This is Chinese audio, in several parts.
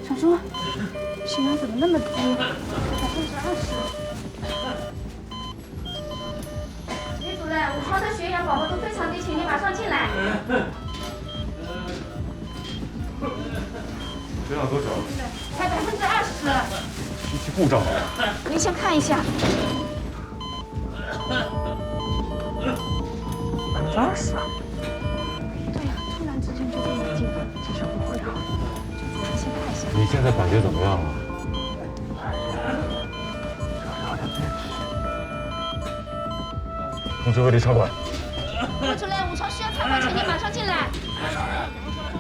小猪，血压怎么那么低？20%。李主任，武超的血氧饱和度非常低，请你马上进来。血氧多少？才20%。机器故障了。您先看一下。20%啊！对呀，突然之间就这么低，这就不会了。主任先看一下。你现在感觉怎么样了？有点憋气。通知卫理插管。副主任，武超需要插管，请你马上进来。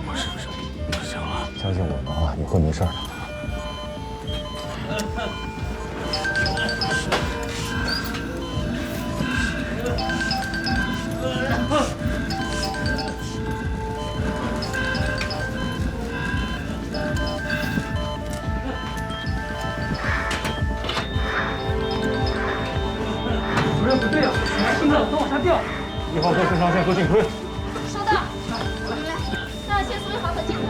我是不是不行了？相信我们啊，你会没事的。主任不对啊，心脏都往下掉。1号车肾上腺素进推。收到。主任，那先苏1毫克进推。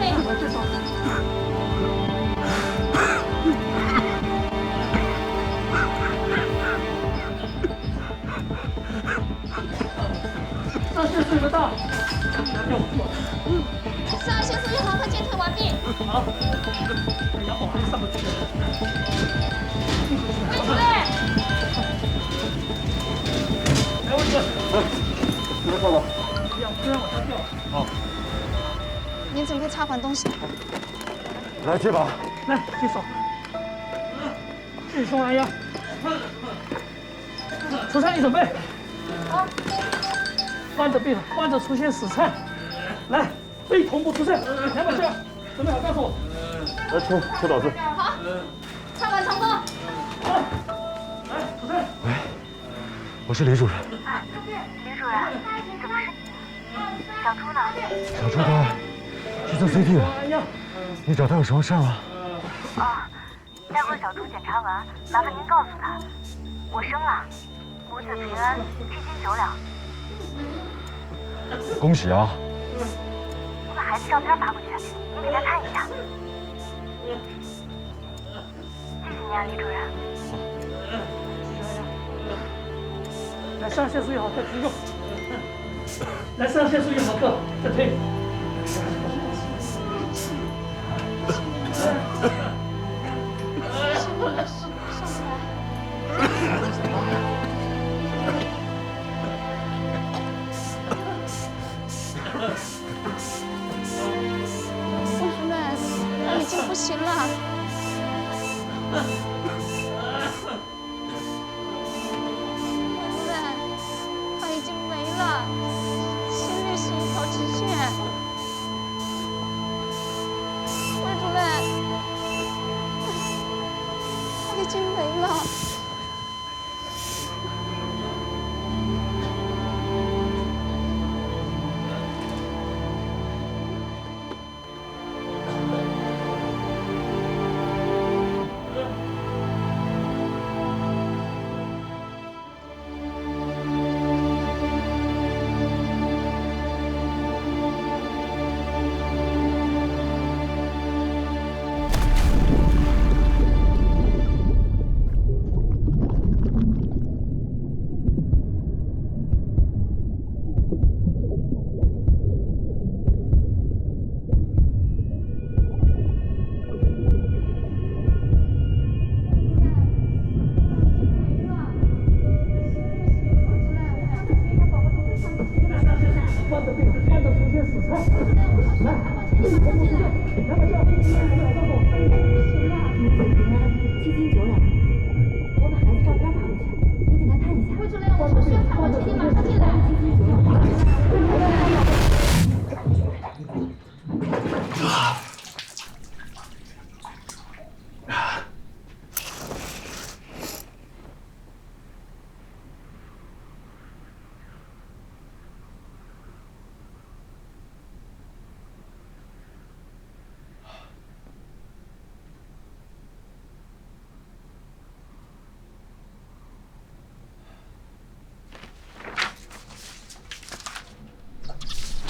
上腺素有到，上先苏1毫克进推完毕。好。哎呀，我还上不去。魏主任。没问题。别说了。氧突然往下掉。好，您准备插管东西。来接把。来，接手。继续胸按压。出餐，你准备。好。患者出现死颤，来，非同步出现，2把下，准备好告诉我。来抽导字。好。插管成功。好，来，出餐。喂，我是李主任。李主任，怎么是你？小猪呢？小猪他去做 CT 了，按压。你找他有什么事吗？哦，待会小猪检查完，麻烦您告诉他，我生了，母子平安，7斤9两。恭喜啊！我把孩子照片发过去，您给他看一下。谢谢您啊，李主任。来，上腺素1毫克停用。来，上腺素1毫克，再推。魏主任，他已经不行了。魏主任，他已经没了，心率是一条直线。魏主任，他已经没了。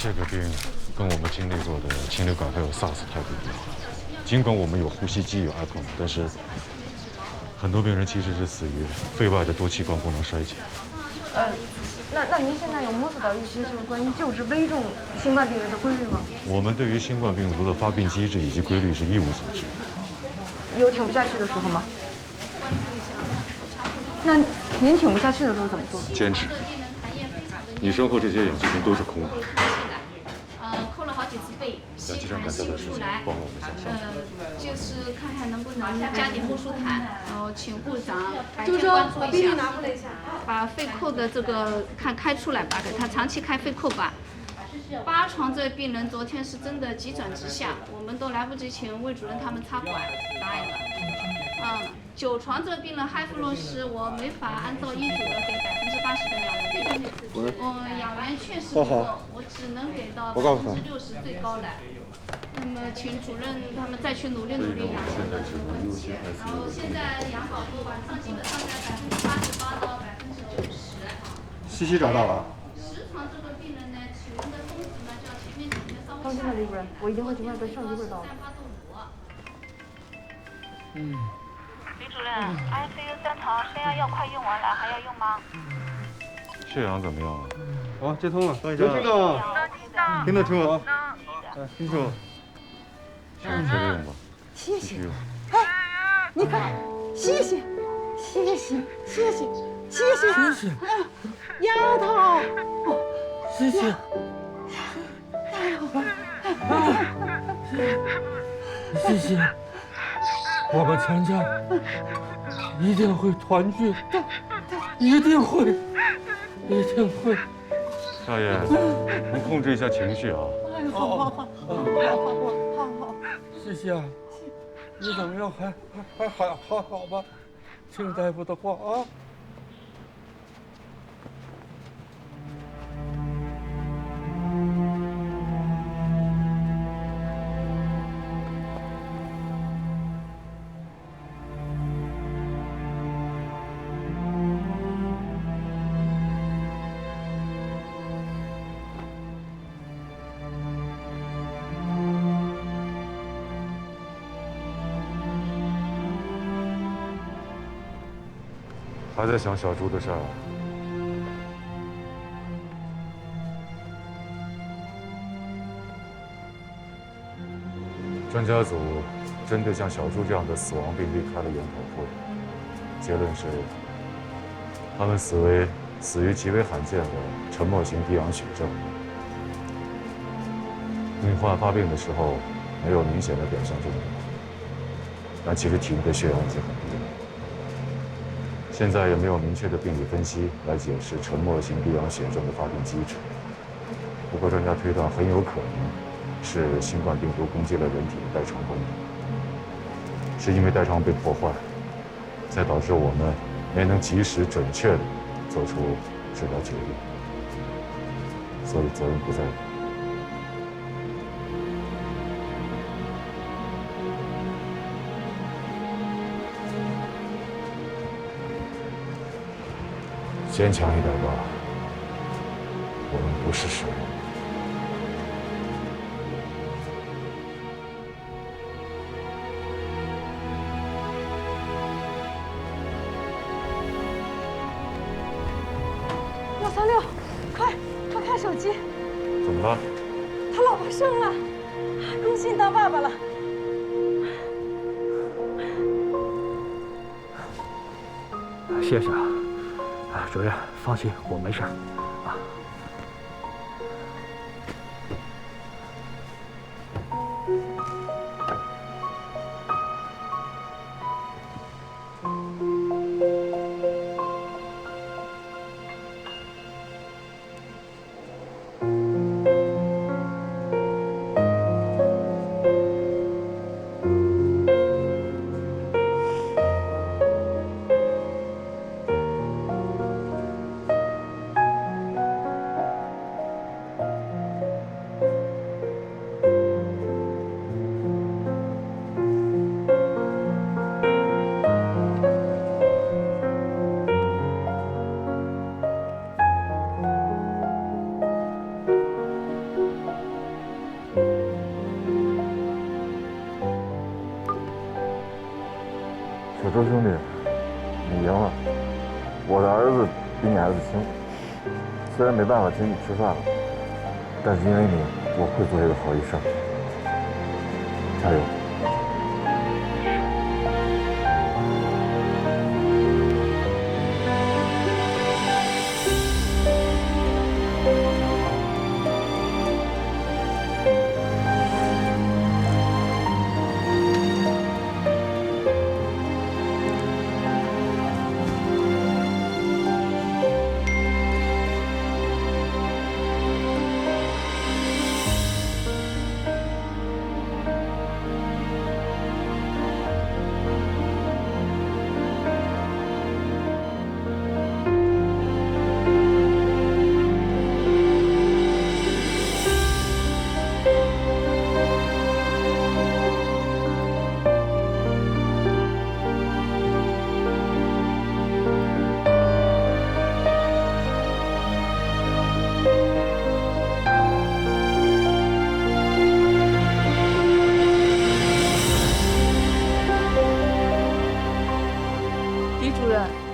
这个病跟我们经历过的禽流感还有 SARS 太不一样，尽管我们有呼吸机有 ECMO， 但是很多病人其实是死于肺外的多器官功能衰竭。那您现在有摸索到一些就是关于救治危重新冠病人的规律吗？我们对于新冠病毒的发病机制以及规律是一无所知。有挺不下去的时候吗？那您挺不下去的时候怎么做？坚持。你身后这些氧气瓶都是空的。扣了好几次背，吸氧气痰吸不出来。帮我们想象。就是看看能不能加点木舒坦，然后请护长白就天关注一下，拿过来一下。把肺扣的这个开出来吧，给他长期开肺扣吧。8床这病人昨天是真的急转直下，我们都来不及请魏主任他们插管答应了。9床这病人嗨弗洛斯，我没法按照医嘱的给80%的氧原率。氧原确实不够，我只能给到60%最高的。那么请主任他们再去努力努力氧气的这个问题。然后现在氧饱和晚上基本上在88%到90%。西西找到了。10床这个病人呢，体温的峰值呢，就要前面几天稍微放心吧，李主任，我一定会尽快跟上级汇报。李主任，ICU 3床升压药快用完了，还要用吗？血氧怎么样啊？好，接通了。能听到吗？听得清楚。听清楚。接着用吧。谢谢。用。哎，你看，谢谢，谢谢，谢谢，谢谢，谢谢。丫头，谢谢。谢谢。我们全家一定会团聚，一定会，一定会。少爷，您控制一下情绪啊。好，谢谢啊。你怎么样？还好吧？听大夫的话啊。还在想小朱的事儿？专家组针对像小朱这样的死亡病例开了研讨会，结论是，他们死于极为罕见的沉默型低氧血症。病患发病的时候没有明显的表象症状，但其实体内的血氧已经很低了。现在也没有明确的病理分析来解释沉默型低氧血症的发病机制。不过专家推断很有可能是新冠病毒攻击了人体的代偿功能，是因为代偿被破坏，才导致我们没能及时准确的做出治疗决定，所以责任不在我。坚强一点吧，我们不是神。636，快看手机，怎么了？他老婆生了，荣幸当爸爸了。谢谢啊。主任，放心，我没事。小周兄弟，你赢了。我的儿子比你儿子轻，虽然没办法请你吃饭了，但是因为你，我会做一个好医生。加油！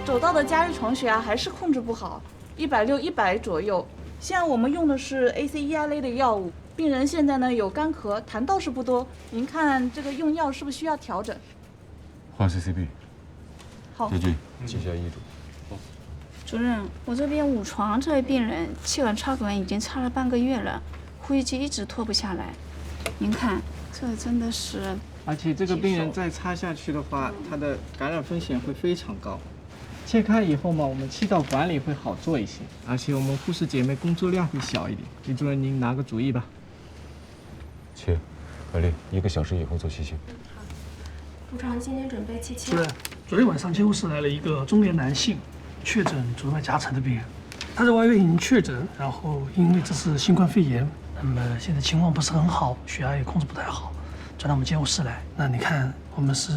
走到的加日床血压还是控制不好，160、100左右。现在我们用的是 ACE 类的药物，病人现在呢有干咳，痰倒是不多。您看这个用药是不是需要调整？换 CCB。好。叶俊，记下医嘱。主任，我这边5床这位病人气管插管已经插了半个月了，呼吸机一直拖不下来。您看，这真的是。而且这个病人再插下去的话，他的感染风险会非常高。切开以后嘛，我们气道管理会好做一些，而且我们护士姐妹工作量会小一点。李主任，您拿个主意吧。切，海丽，1个小时以后做气切。部长今天准备气切。主任，昨天晚上监护室来了一个中年男性，确诊主脉夹层的病人，他在外院已经确诊，然后因为这是新冠肺炎，那么现在情况不是很好，血压也控制不太好，转到我们监护室来。那你看，我们是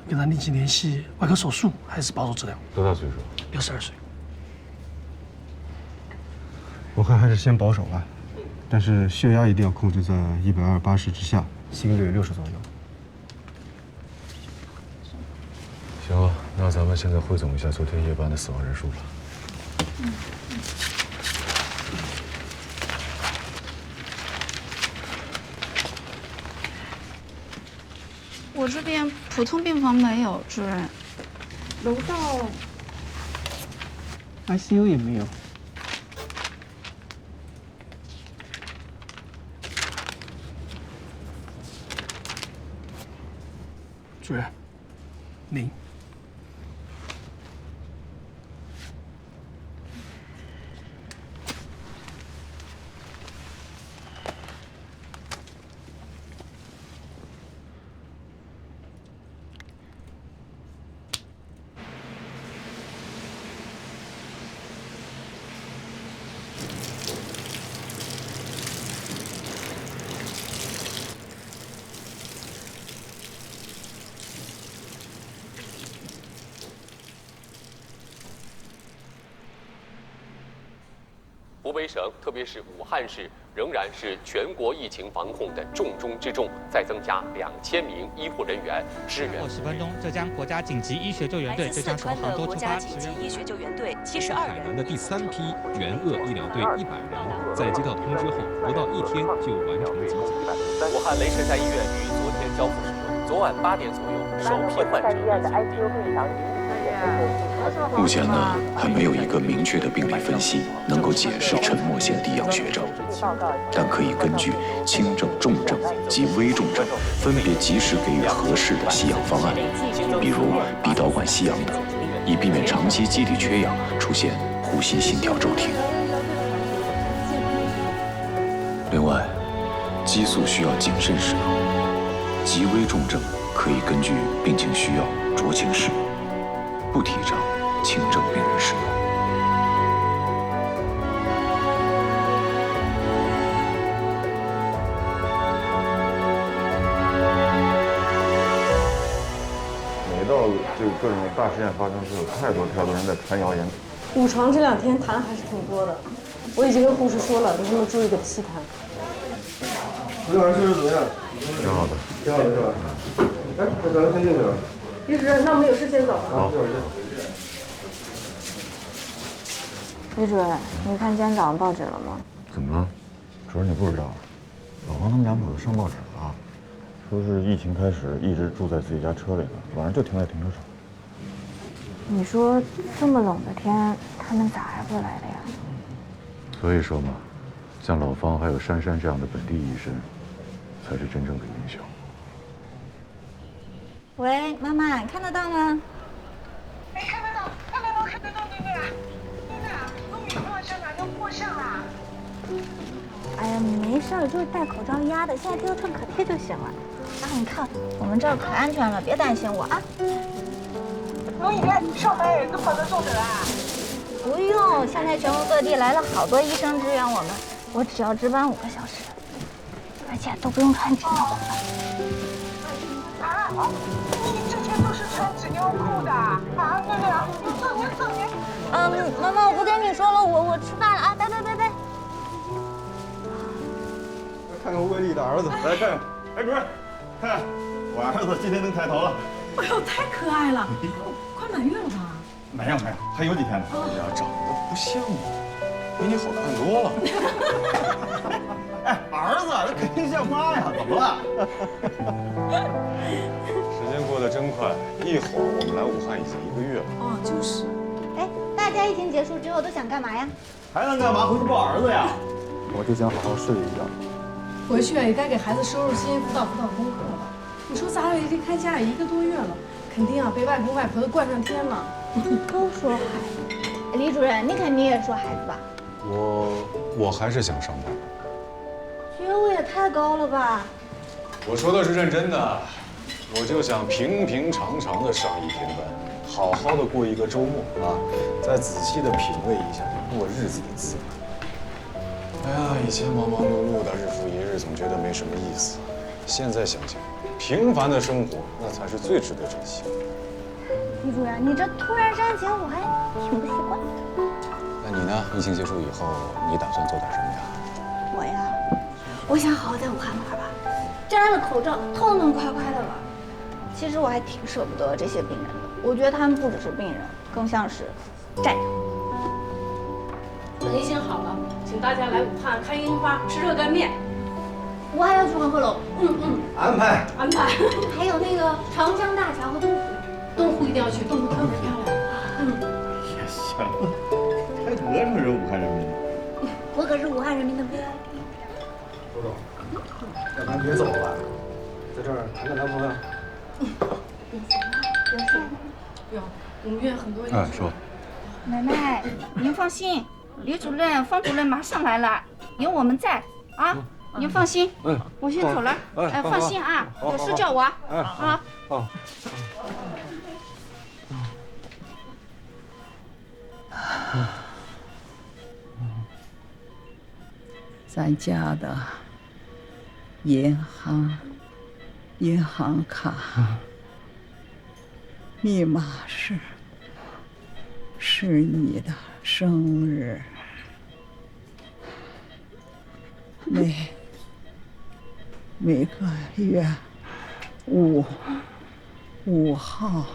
跟他立即联系外科手术，还是保守治疗？多大岁数？62岁。我看还是先保守吧，但是血压一定要控制在120/80之下，心率60左右。行了，那咱们现在汇总一下昨天夜班的死亡人数吧。我这边普通病房没有，主任。楼道 ICU 也没有。主任，您。湖北省，特别是武汉市，仍然是全国疫情防控的重中之重。再增加2000名医护人员支援。10分钟，浙江国家紧急医学救援队浙江省杭州出发。紧急医学救援队72人。海南的第3批援鄂医疗队100人，在接到通知后，不到1天就完成集结。武汉雷神山医院于昨天交付使用，昨晚8点左右，首批患者已经抵达。目前呢，还没有一个明确的病理分析能够解释沉默性低氧血症，但可以根据轻症、重症及危重症，分别及时给予合适的吸氧方案，比如鼻导管吸氧等，以避免长期机体缺氧出现呼吸心跳骤停。另外，激素需要谨慎使用，极危重症可以根据病情需要酌情使用。不提倡轻症病人使用。每到这个各种大事件发生之后，太多人在传谣言。5床这2天痰还是挺多的，我已经跟护士说了，让他们注意个批痰。昨天晚上睡得怎么样？挺好的。挺好的是吧？哎，那咱们先进去吧。李主任，那我们有事先走了。好。李主任，你看今天早上报纸了吗？怎么了？主任你不知道，老王他们两口子上报纸了，说是疫情开始一直住在自己家车里了，晚上就停在停车场。你说这么冷的天，他们咋还不来的呀？所以说嘛，像老方还有珊珊这样的本地医生，才是真正的英雄。喂，妈妈，看得到吗？哎，看得到，看得到，看得到，妮妮，妮妮，龙宇碰上哪要过相啦？哎呀，没事儿，就是戴口罩压的，现在贴创可贴就行了。啊，你看我们这儿可安全了，别担心我啊。龙宇，上班也都跑得动的啦？不用，现在全国各地来了好多医生支援我们，我只要值班5个小时，而且都不用穿纸尿裤的。啊，你之前都是穿纸尿裤的啊？对对啊，送你。妈妈，我不跟你说了，我吃饭了啊，拜拜拜拜。看看魏丽的儿子，来看看。哎，主任，看看我儿子今天能抬头了。哎呦，太可爱了，快满月了吧？没有，还有几天呢。哎呀，长得不像你，比你好看多了。哎，儿子，这肯定像妈呀，怎么了？时间过得真快，一会儿我们来武汉已经1个月了。哦，就是。哎，大家疫情结束之后都想干嘛呀？还能干嘛？回去抱儿子呀。我就想好好睡一觉。回去也该给孩子收拾心，辅导功课了。你说咱俩已经开家也1个多月了，肯定啊被外公外婆都惯上天了。都说孩子，李主任，你肯定也说孩子吧？我还是想上班。学位也太高了吧？我说的是认真的，我就想平平常常的上1天班，好好的过一个周末啊，再仔细的品味一下过日子的滋味。哎呀，以前忙忙碌碌的日复一日，总觉得没什么意思。现在想想，平凡的生活那才是最值得珍惜的。李主任，你这突然煽情，我还挺不习惯的。那你呢？疫情结束以后，你打算做点什么呀？我呀，我想好好在武汉玩吧，摘了口罩，痛痛快快的玩。其实我还挺舍不得这些病人的，我觉得他们不只是病人，更像是战友。等疫情好了，请大家来武汉看樱花，吃热干面。我还要去黄鹤楼。安排。还有那个长江大桥和东湖。东湖一定要去，东湖特别漂亮。也行，开得上人武汉人民。我可是武汉人民的 VIP。周总，要不然别走了，在这儿谈个男朋友。也行啊，有事。有，我们院很多。哎，说。奶奶，您放心，李主任、方主任马上来了，有我们在啊，您放心。我先走了。放心啊，有事叫我啊。好。咱家的银行卡密码是你的生日，每个月5号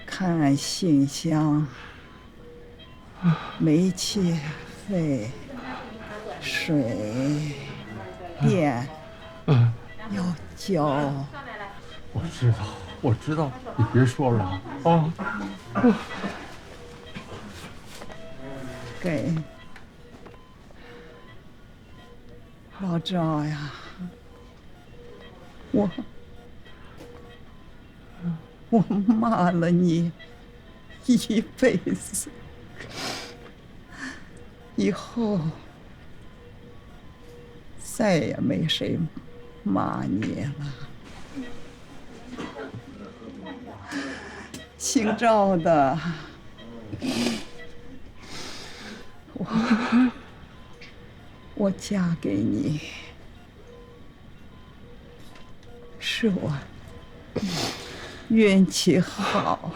看信箱，煤气费、水电要交。我知道，你别说了啊。给老赵呀，我骂了你一辈子，以后再也没谁骂你了。姓赵的，我嫁给你，是我运气好。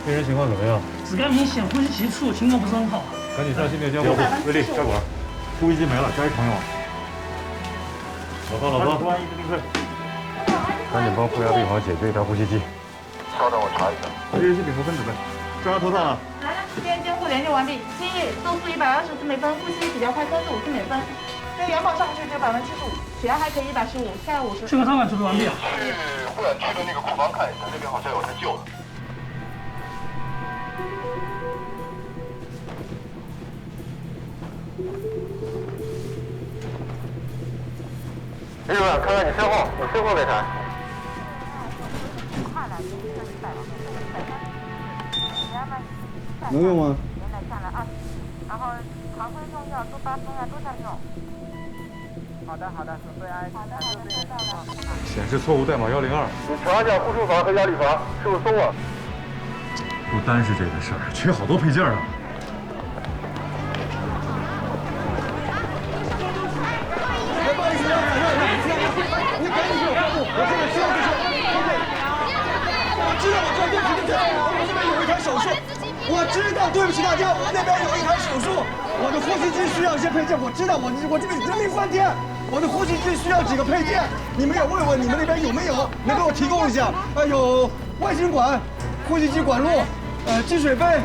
病人情况怎么样？子干明显呼吸急促，情况不是很好。赶紧上心电监护。威力插管，呼吸机没了，加一朋友。老方，公安1支并退。赶紧帮负压病房解决一台呼吸机。稍等，我查一下。这是丙泊分子呗。正常头上了。来了，心电监护连接完毕，心率动速124每分，呼吸比较快，35次每分。对元宝上去只有75%，血压还可以115，下压50。血管插管准备完毕啊。去护远区的那个库房看一下，那边好像有人救的。李主任，看看你身后，你身后那台。能用吗？然后常规用药多巴胺啊都在用。好的，准备安。好的，收到了。显示错误代码102。你查一下护术房和压力阀是不是松了？不单是这个事儿，缺好多配件啊。不好意思，你赶紧给我发布，我这边需要这些配件。我知道我这边对不起，我这边有一台手术。我知道，对不起大家，我那边有一台手术，我的呼吸机需要一些配件。我知道，我这边人命关天，我的呼吸机需要几个配件，你们也问问你们那边有没有，能给我提供一下？有外形管、呼吸机管路、积水杯、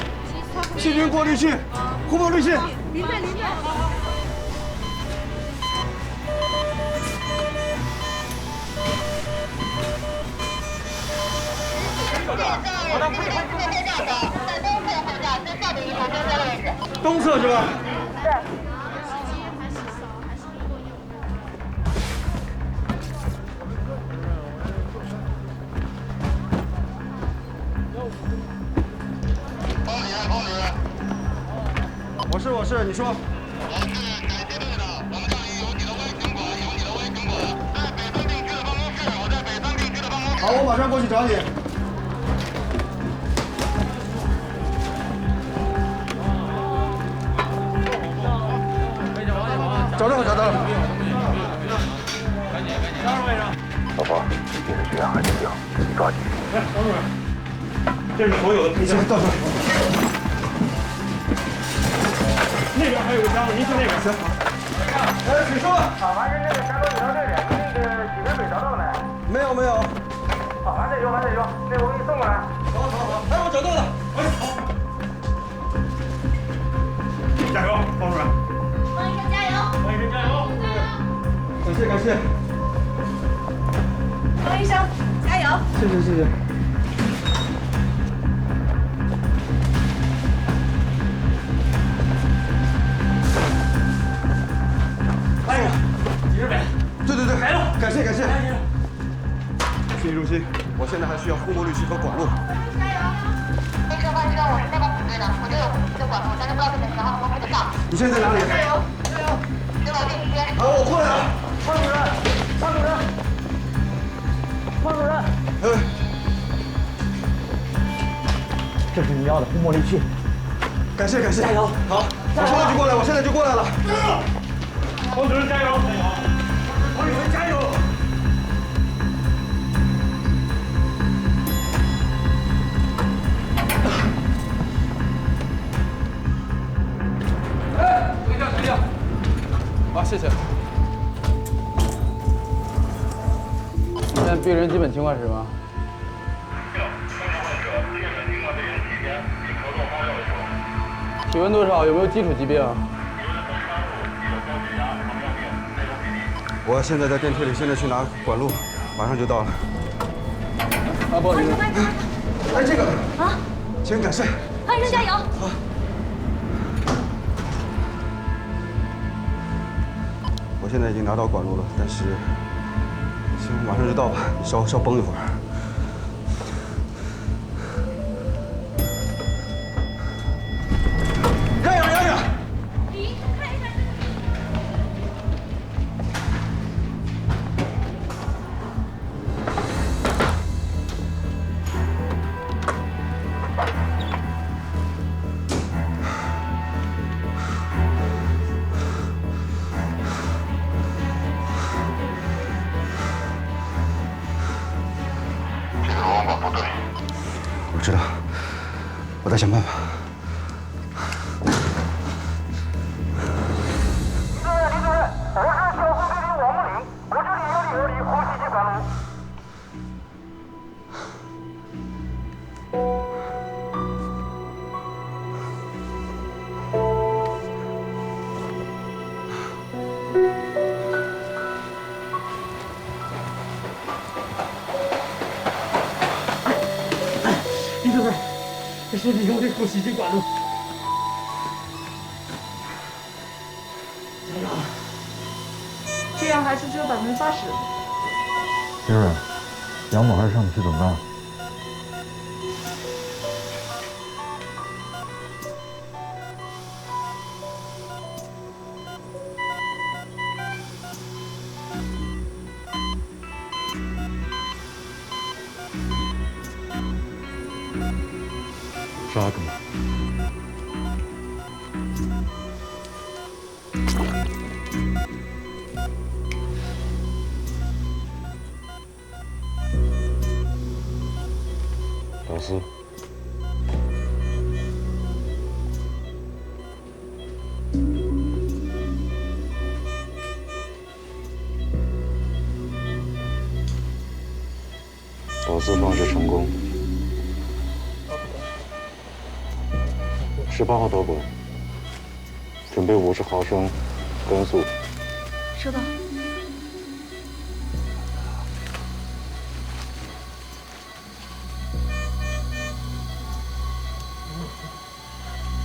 细菌过滤器、呼沫滤器。林队。东侧是吧？对。我是，你说。我是陕西队的，我们这里有你的外形管，在北方地区的办公室，我在北方地区的办公室。好，我马上过去找你。找到了。老婆，病人血压还挺高，你抓紧。来，王主任，这是所有的配件。到这儿。那边还有个箱子，您去那边。行。请说。好，完成这个山东医疗队的，那个几根水找到了没？没有。好，完再说，那我给你送过来。好。哎，我找到了。加油，方主任。方医生加油！感谢。方医生加油！谢谢。哎呀，几十倍。对，来了，感谢。谢谢中心，我现在还需要呼沫滤器和管路。加油！方医生，我是内部组队的，我这有呼吸的管路，但是不知道这个型号能不能配得上。你现在在哪里？加油！领导这边。好，我过来了。方主任。这是你要的呼沫滤器。感谢。加油！好，我现在就过来了。方主任加油！王主任加油！推掉。好，谢谢。现在病人基本情况是什么？体温多少？有没有基础疾病？我现在在电梯里，现在去拿管路，马上就到了。不好意思。哎，这个啊，请感谢。方医生加油！好。我现在已经拿到管路了，但是行，马上就到吧，你稍绷一会儿。让一让！我知道，再想办法。李主任，我是交通队长王木林，我这里有理呼吸器管路。 李主任，这是你用的呼吸器管路。血压还是只有80%。星儿，杨某还是上你去怎么办？ 杀他！老师，导丝放置成功。 18号导管，准备50毫升肝素。收到。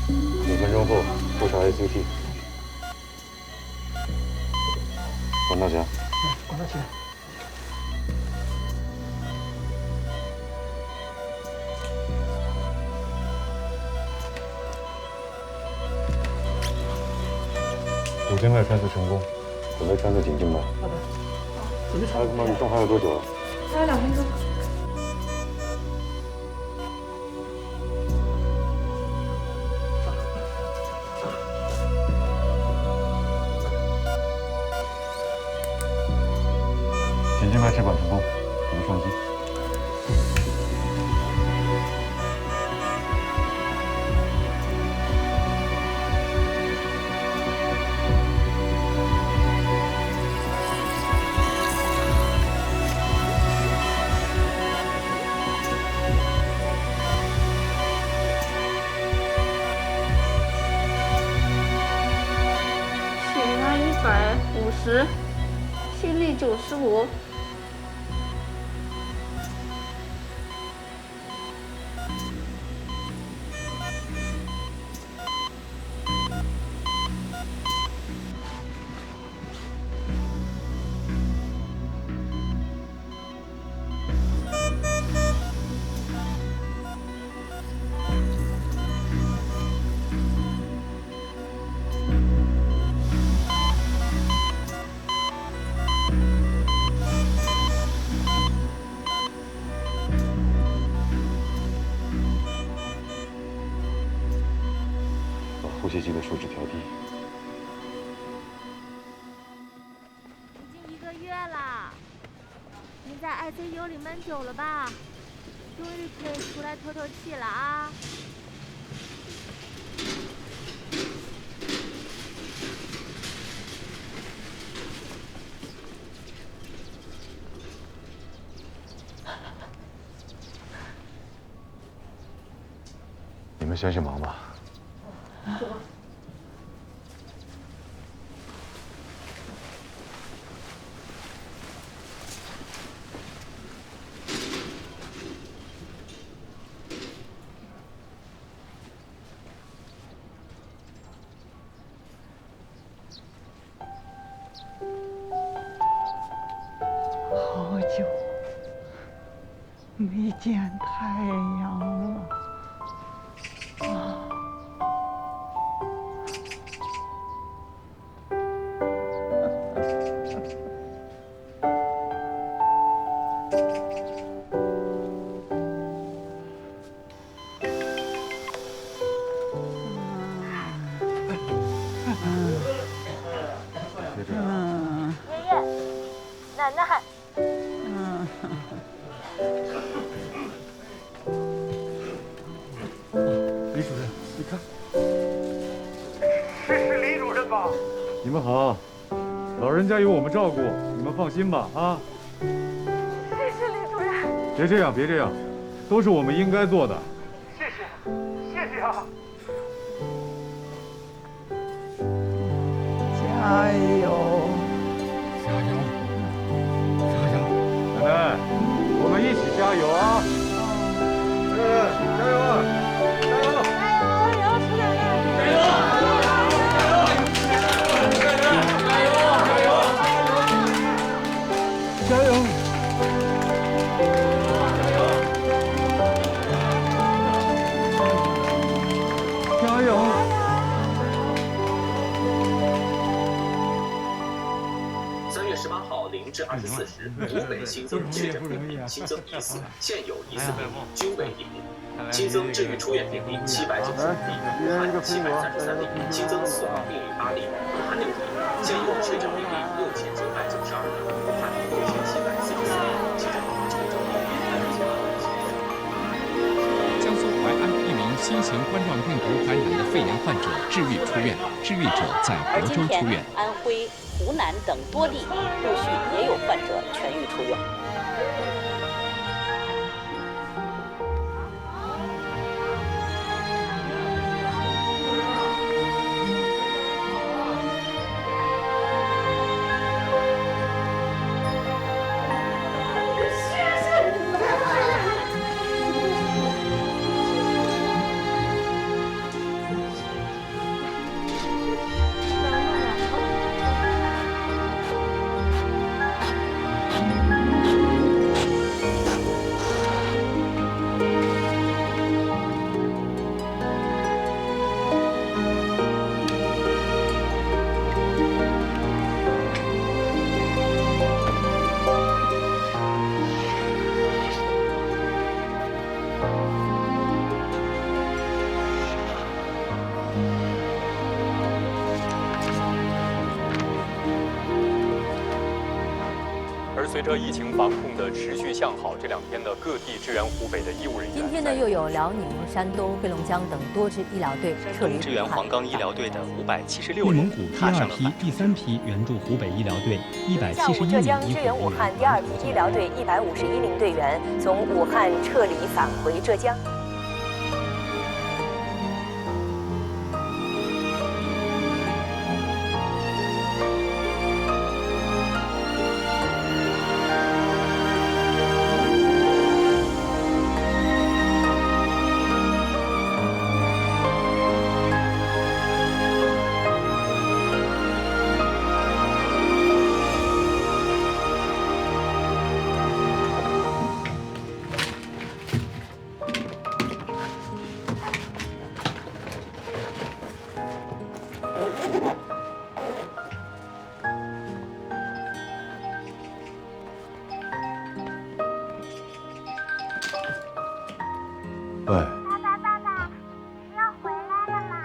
5分钟后复查 ACT。管道夹。管道起来。 5经脉穿刺成功，准备穿刺颈静脉。好的。准备穿。艾克曼，你动还有多久了？还有2分钟。颈静脉置管成功，准备上机。 150，心率95。呼吸机的数值调低。已经1个月了，您在 ICU 里闷久了吧？终于可以出来透透气了啊！你们先去忙吧。 走吧。好久没见太阳了啊！ 爷爷，奶奶。家有我们照顾，你们放心吧啊！谢谢李主任。别这样，别这样，都是我们应该做的。谢谢，谢谢啊！加油！加油！加油！奶奶，我们一起加油啊！加油啊！加油！加油，楚奶奶！加油！加油！加油！ 3月18号0至24时，湖北新增确诊病例新增疑似，现有疑似病例均为1例。新增治愈出院病例795例，武汉733例，新增死亡病例8例，武汉6例。现有确诊病例6992例，武汉6744例，其中重症病例江苏淮安一名新型冠状病毒感染的肺炎患者治愈出院，治愈者在亳州出院。安徽、湖南等多地陆续也有患者痊愈出院。随着疫情防控的持续向好，这2天呢，各地支援湖北的医务人员。今天呢，又有辽宁、山东、黑龙江等多支医疗队撤离。支援黄冈医疗队的576人。内蒙古第2批、第3批援助湖北医疗队171名浙江支援武汉第2批医疗队151名队员从武汉撤离返回浙江。 喂，爸爸，你要回来了吗？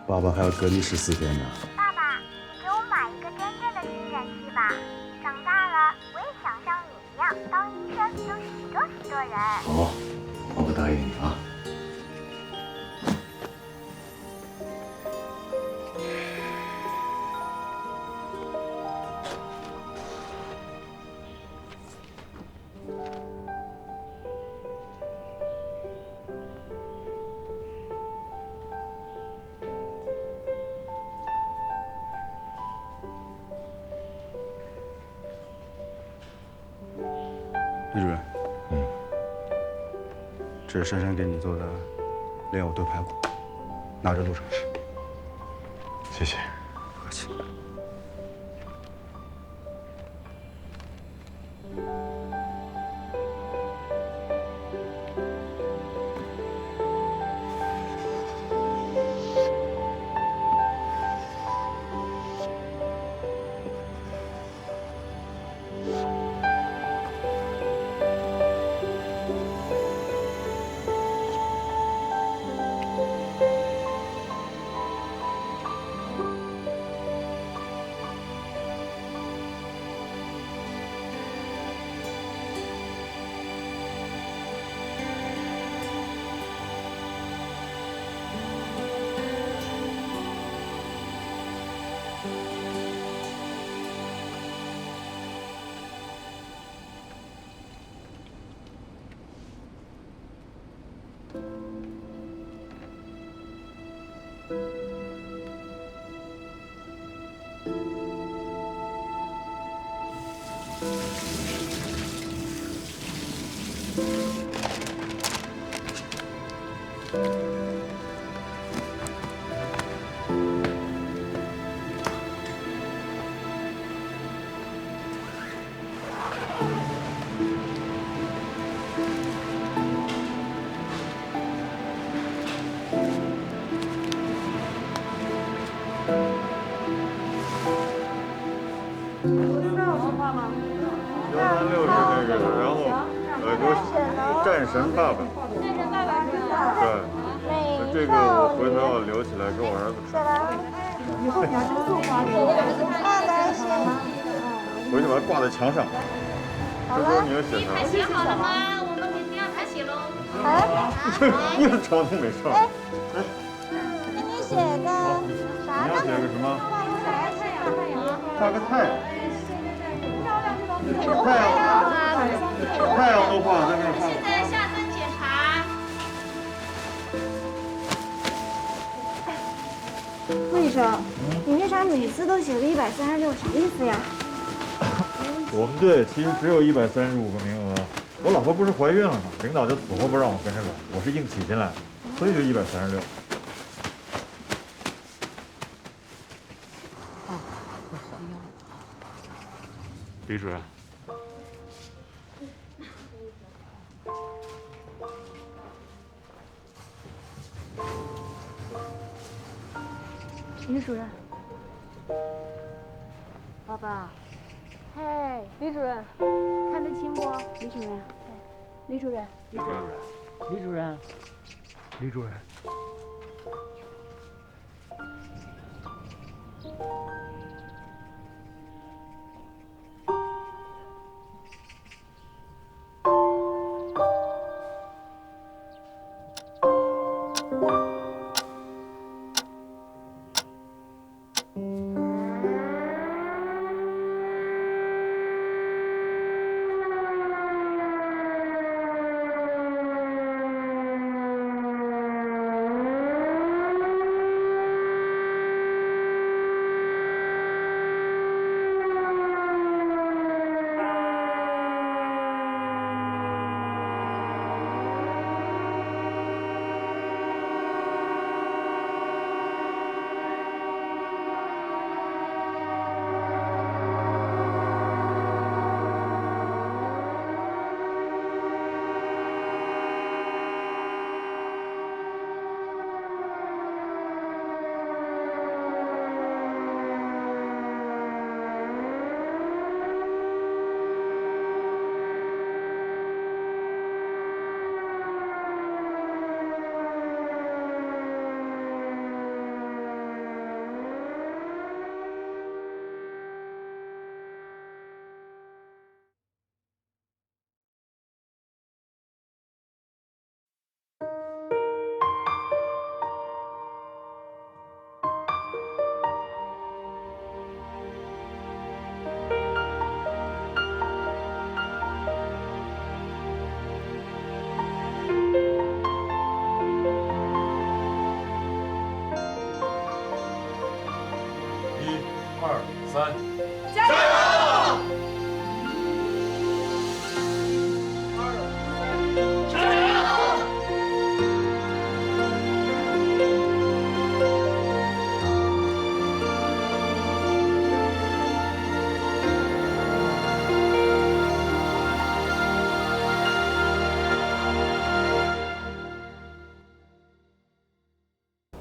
爸爸还要隔离14天呢。爸爸，你给我买一个真正的听诊器吧。长大了，我也想像你一样当医生，救许多许多人。好，我不答应你啊。 李主任，这是珊珊给你做的莲藕炖排骨，拿着路上吃。谢谢，不客气。1364是那个，然后给我战神爸爸。对，这个我回头要留起来给我儿子吃。回去把它挂在墙上。这时候你要写啥？写好了吗？我们明天要开写喽。又是朝东北上。给你写个啥呢？你要写个什么？画个太阳。太阳都画在那儿。现在下针检查。魏医生，你为啥每次都写个136，啥意思呀？我们队其实只有135个名额，我老婆不是怀孕了吗？领导就死活不让我跟着来，我是硬挤进来，所以就136。李主任，李主任，爸爸，嘿，李主任，看得清不？李主任，李主任，李主任，李主任，李主任。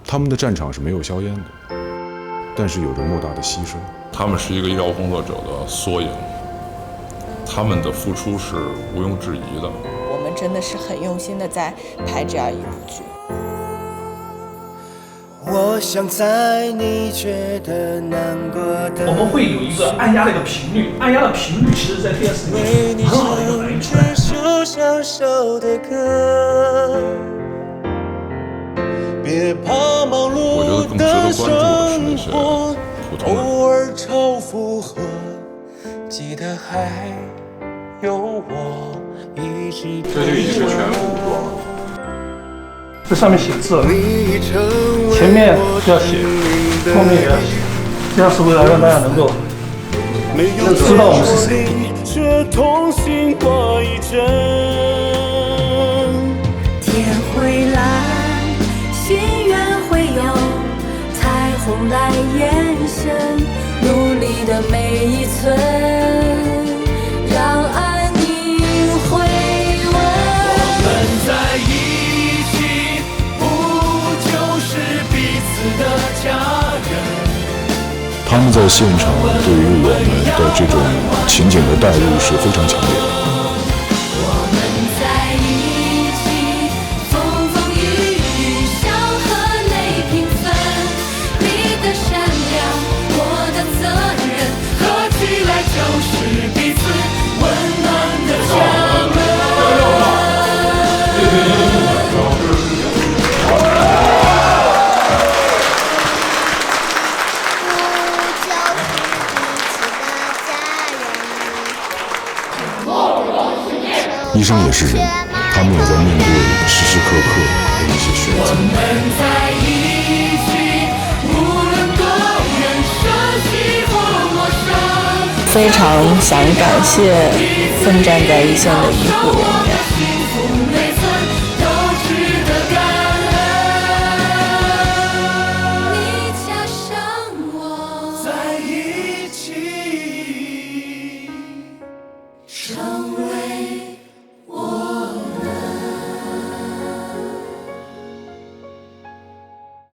他们的战场是没有硝烟的，但是有着莫大的牺牲。他们是一个医疗工作者的缩影，他们的付出是毋庸置疑的。我们真的是很用心的在拍这样一部剧。我想在你觉得难过的，我们会有一个按压的一个频率，按压的频率其实在电视里面很好的一个反映出来。小小的歌，别怕忙碌的生活，偶尔超负荷，记得还有我一直陪这就已经是全副武装。这上面写字，前面要写，后面也要写，这样是为了让大家能够知道我们是谁。却痛醒我一阵。天会蓝，心愿会有，彩虹来延伸，努力的每一寸，让爱你回温。我们在一起，不就是彼此的家人？他们在现场对于我们的这种情景的带入是非常强烈的。医生也是人，他们也在面对时时刻刻的一些选择。非常想感谢奋战在一线的医护人员。